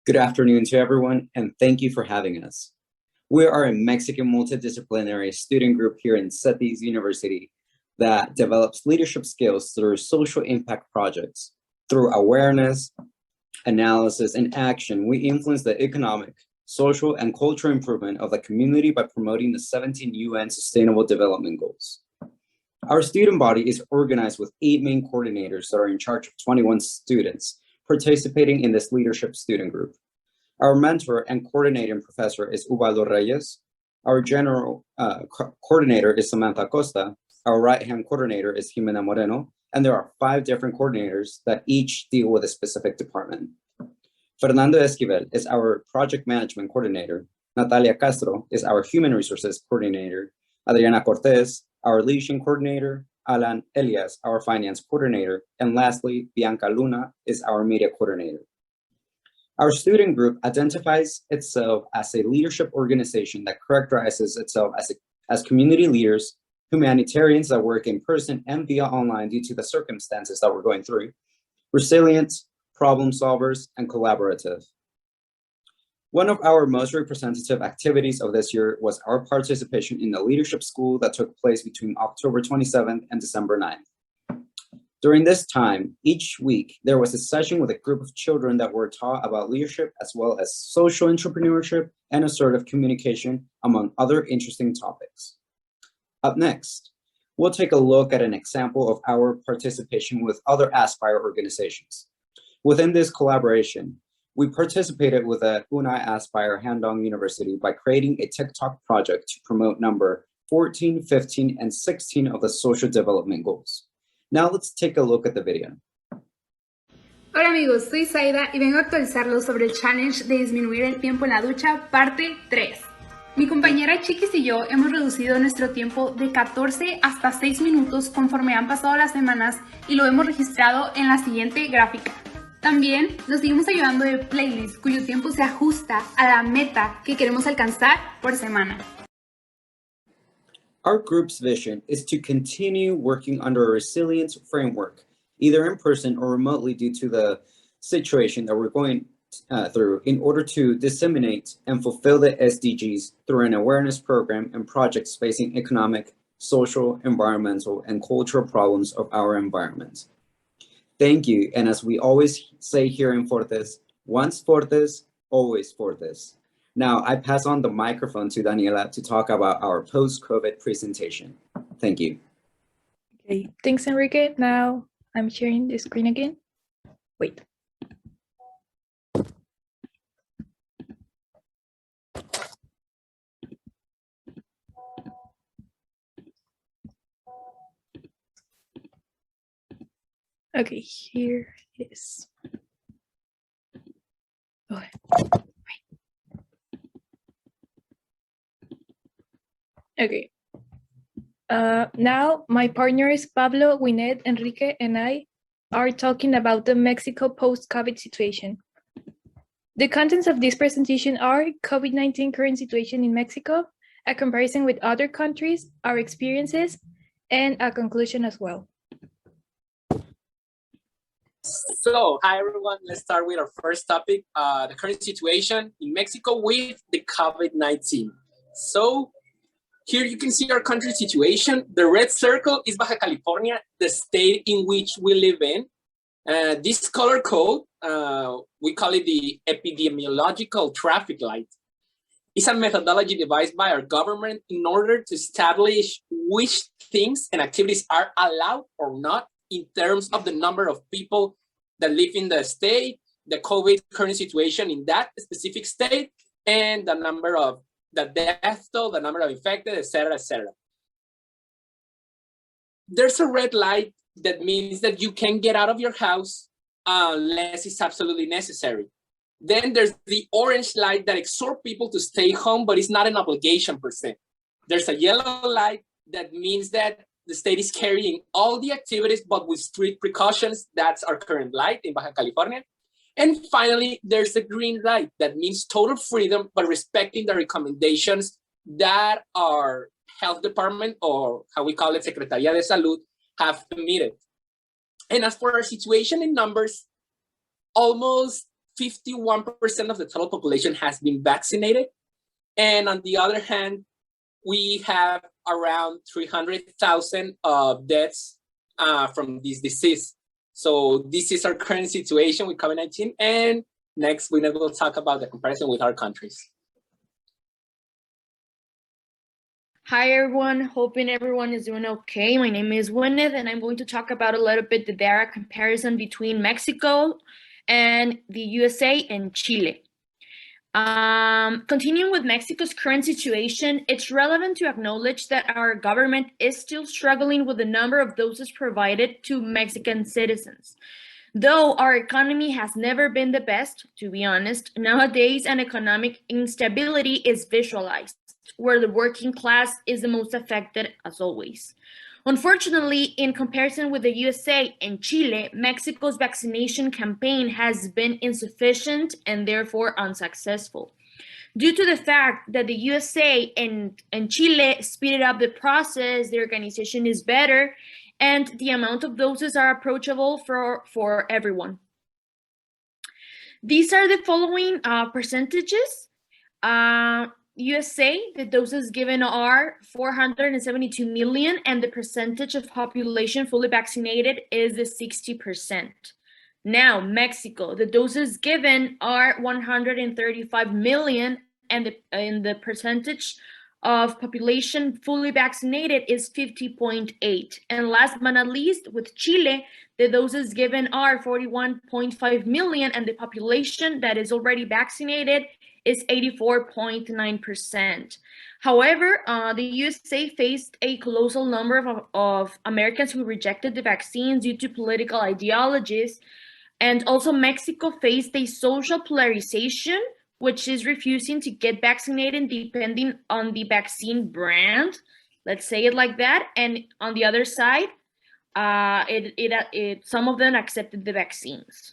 Good afternoon to everyone, and thank you for having us. We are a Mexican multidisciplinary student group here in CETYS University that develops leadership skills through social impact projects. Through awareness, analysis, and action, we influence the economic, social, and cultural improvement of the community by promoting the 17 UN Sustainable Development Goals. Our student body is organized with 8 main coordinators that are in charge of 21 students participating in this leadership student group. Our mentor and coordinating professor is Ubaldo Reyes. Our general coordinator is Samantha Costa. Our right-hand coordinator is Jimena Moreno. And there are 5 different coordinators that each deal with a specific department. Fernando Esquivel is our project management coordinator. Natalia Castro is our human resources coordinator. Adriana Cortez, our leadership coordinator. Alan Elias, our finance coordinator. And lastly, Bianca Luna is our media coordinator. Our student group identifies itself as a leadership organization that characterizes itself as community leaders, humanitarians that work in person and via online due to the circumstances that we're going through, resilient, problem solvers, and collaborative. One of our most representative activities of this year was our participation in the leadership school that took place between October 27th and December 9th. During this time, each week, there was a session with a group of children that were taught about leadership as well as social entrepreneurship and assertive communication, among other interesting topics. Up next, we'll take a look at an example of our participation with other Aspire organizations. Within this collaboration, we participated with the UNAI Aspire Handong University by creating a TikTok project to promote number 14, 15, and 16 of the Social Development Goals. Now let's take a look at the video. Hola amigos, soy Zaida y vengo a actualizarlos sobre el challenge de disminuir el tiempo en la ducha, parte 3. Mi compañera Chiquis y yo hemos reducido nuestro tiempo de 14 hasta 6 minutos conforme han pasado las semanas y lo hemos registrado en la siguiente gráfica. También nos seguimos ayudando de playlists cuyo tiempo se ajusta a la meta que queremos alcanzar por semana. Our group's vision is to continue working under a resilience framework, either in person or remotely due to the situation that we're going through, in order to disseminate and fulfill the SDGs through an awareness program and projects facing economic, social, environmental, and cultural problems of our environment. Thank you, and as we always say here in Fortes, once Fortes, always Fortes. Now, I pass on the microphone to Daniela to talk about our post-COVID presentation. Thank you. Okay, thanks, Enrique. Now, I'm sharing the screen again. Wait. Okay, here it is. Okay. Okay. Now my partners Pablo, Gwyneth, Enrique, and I are talking about the Mexico post-COVID situation. The contents of this presentation are COVID-19 current situation in Mexico, a comparison with other countries, our experiences, and a conclusion as well. So, hi everyone, let's start with our first topic, the current situation in Mexico with the COVID-19. So, here you can see our country situation. The red circle is Baja California, the state in which we live in. This color code, we call it the epidemiological traffic light. It's a methodology devised by our government in order to establish which things and activities are allowed or not in terms of the number of people that live in the state, the COVID current situation in that specific state, and the number of the death toll, the number of infected, etc., etc. There's a red light that means that you can get out of your house unless it's absolutely necessary. Then there's the orange light that exhorts people to stay home, but it's not an obligation per se. There's a yellow light that means that the state is carrying all the activities, but with strict precautions. That's our current light in Baja California. And finally, there's a green light that means total freedom, but respecting the recommendations that our health department, or how we call it, Secretaría de Salud, have committed. And as for our situation in numbers, almost 51% of the total population has been vaccinated. And on the other hand, we have around 300,000 deaths from this disease. So this is our current situation with COVID-19. And next, we will talk about the comparison with our countries. Hi everyone, hoping everyone is doing okay. My name is Gwyneth and I'm going to talk about a little bit the data comparison between Mexico and the USA and Chile. Continuing with Mexico's current situation, it's relevant to acknowledge that our government is still struggling with the number of doses provided to Mexican citizens. Though our economy has never been the best, to be honest, nowadays an economic instability is visualized, where the working class is the most affected as always. Unfortunately, in comparison with the USA and Chile, Mexico's vaccination campaign has been insufficient and therefore unsuccessful. Due to the fact that the USA and Chile speeded up the process, the organization is better, and the amount of doses are approachable for everyone. These are the following percentages. USA, the doses given are 472 million, and the percentage of population fully vaccinated is the 60%. Now, Mexico, the doses given are 135 million, and the percentage of population fully vaccinated is 50.8. And last but not least, with Chile, the doses given are 41.5 million, and the population that is already vaccinated is 84.9%. However, the USA faced a colossal number of Americans who rejected the vaccines due to political ideologies. And also Mexico faced a social polarization, which is refusing to get vaccinated depending on the vaccine brand. Let's say it like that. And on the other side, some of them accepted the vaccines.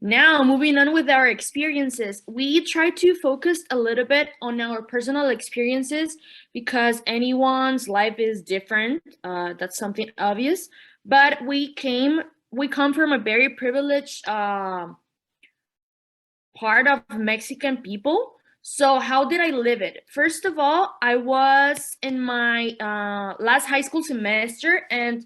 Now, moving on with our experiences, we try to focus a little bit on our personal experiences because anyone's life is different. That's something obvious. But we come from a very privileged part of Mexican people. So how did I live it? First of all, I was in my last high school semester, and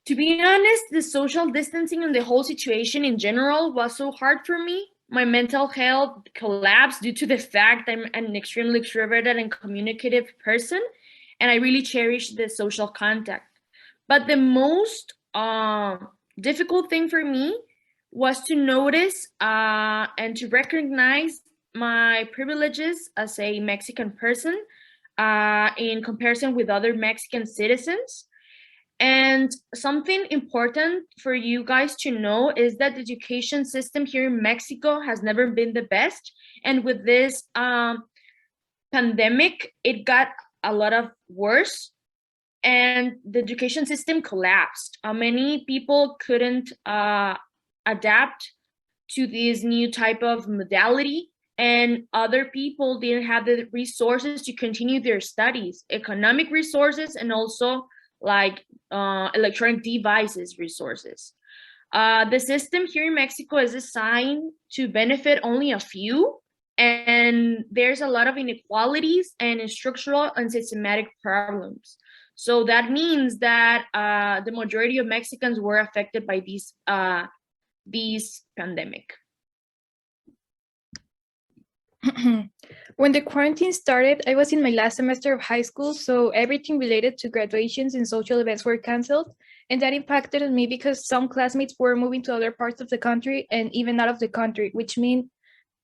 to be honest, the social distancing and the whole situation in general was so hard for me. My mental health collapsed due to the fact I'm an extremely extroverted and communicative person, and I really cherish the social contact. But the most difficult thing for me was to notice and to recognize my privileges as a Mexican person in comparison with other Mexican citizens. And something important for you guys to know is that the education system here in Mexico has never been the best. And with this pandemic, it got a lot of worse. And the education system collapsed. Many people couldn't adapt to this new type of modality, and other people didn't have the resources to continue their studies, economic resources, and also like electronic devices resources. The system here in Mexico is designed to benefit only a few, and there's a lot of inequalities and structural and systematic problems. So that means that the majority of Mexicans were affected by this pandemic. When the quarantine started, I was in my last semester of high school, so everything related to graduations and social events were canceled, and that impacted me because some classmates were moving to other parts of the country and even out of the country, which meant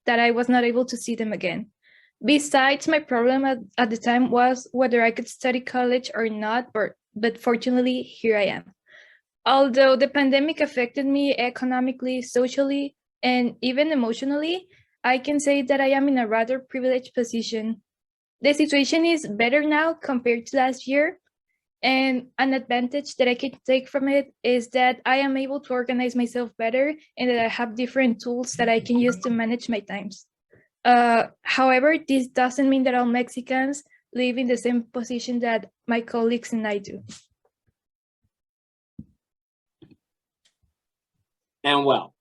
that I was not able to see them again. Besides, my problem at the time was whether I could study college or not, but fortunately, here I am. Although the pandemic affected me economically, socially, and even emotionally, I can say that I am in a rather privileged position. The situation is better now compared to last year, and an advantage that I can take from it is that I am able to organize myself better and that I have different tools that I can use to manage my times. However, this doesn't mean that all Mexicans live in the same position that my colleagues and I do. And well,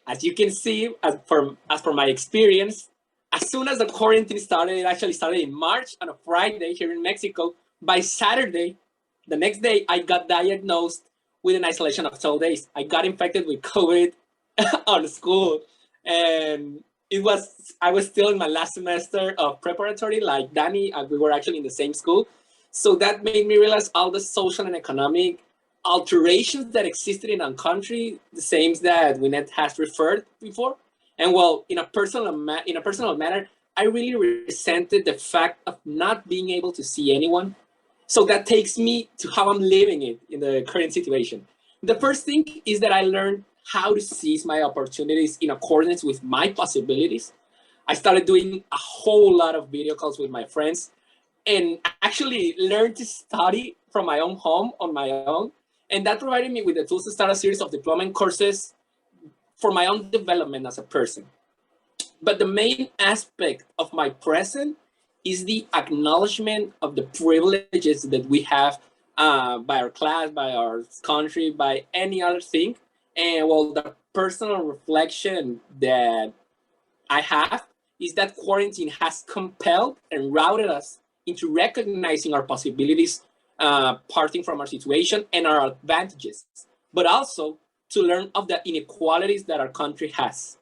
as you can see, as for my experience, as soon as the quarantine started, it actually started in March on a Friday here in Mexico. By Saturday, the next day, I got diagnosed with an isolation of 12 days. I got infected with COVID on school. And I was still in my last semester of preparatory, like Danny, we were actually in the same school. So that made me realize all the social and economic alterations that existed in our country, the same that Gwyneth has referred before. And well, in a personal manner, I really resented the fact of not being able to see anyone. So that takes me to how I'm living it in the current situation. The first thing is that I learned how to seize my opportunities in accordance with my possibilities. I started doing a whole lot of video calls with my friends and actually learned to study from my own home on my own. And that provided me with the tools to start a series of diploma courses for my own development as a person. But the main aspect of my present is the acknowledgement of the privileges that we have by our class, by our country, by any other thing. And well, the personal reflection that I have is that quarantine has compelled and routed us into recognizing our possibilities, parting from our situation and our advantages, but also to learn of the inequalities that our country has.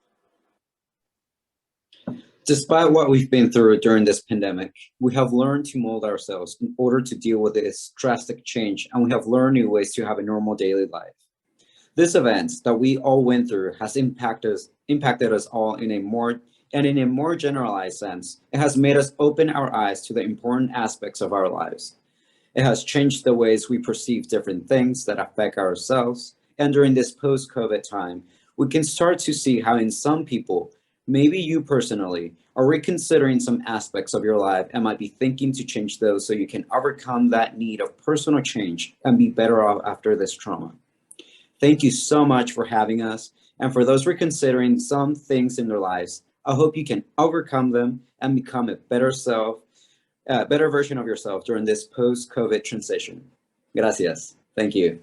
Despite what we've been through during this pandemic, we have learned to mold ourselves in order to deal with this drastic change, and we have learned new ways to have a normal daily life. This event that we all went through has impacted us all in a more generalized sense. It has made us open our eyes to the important aspects of our lives. It has changed the ways we perceive different things that affect ourselves. And during this post-COVID time, we can start to see how in some people, maybe you personally, are reconsidering some aspects of your life and might be thinking to change those so you can overcome that need of personal change and be better off after this trauma. Thank you so much for having us. And for those reconsidering some things in their lives, I hope you can overcome them and become a better version of yourself during this post-COVID transition. Gracias. Thank you.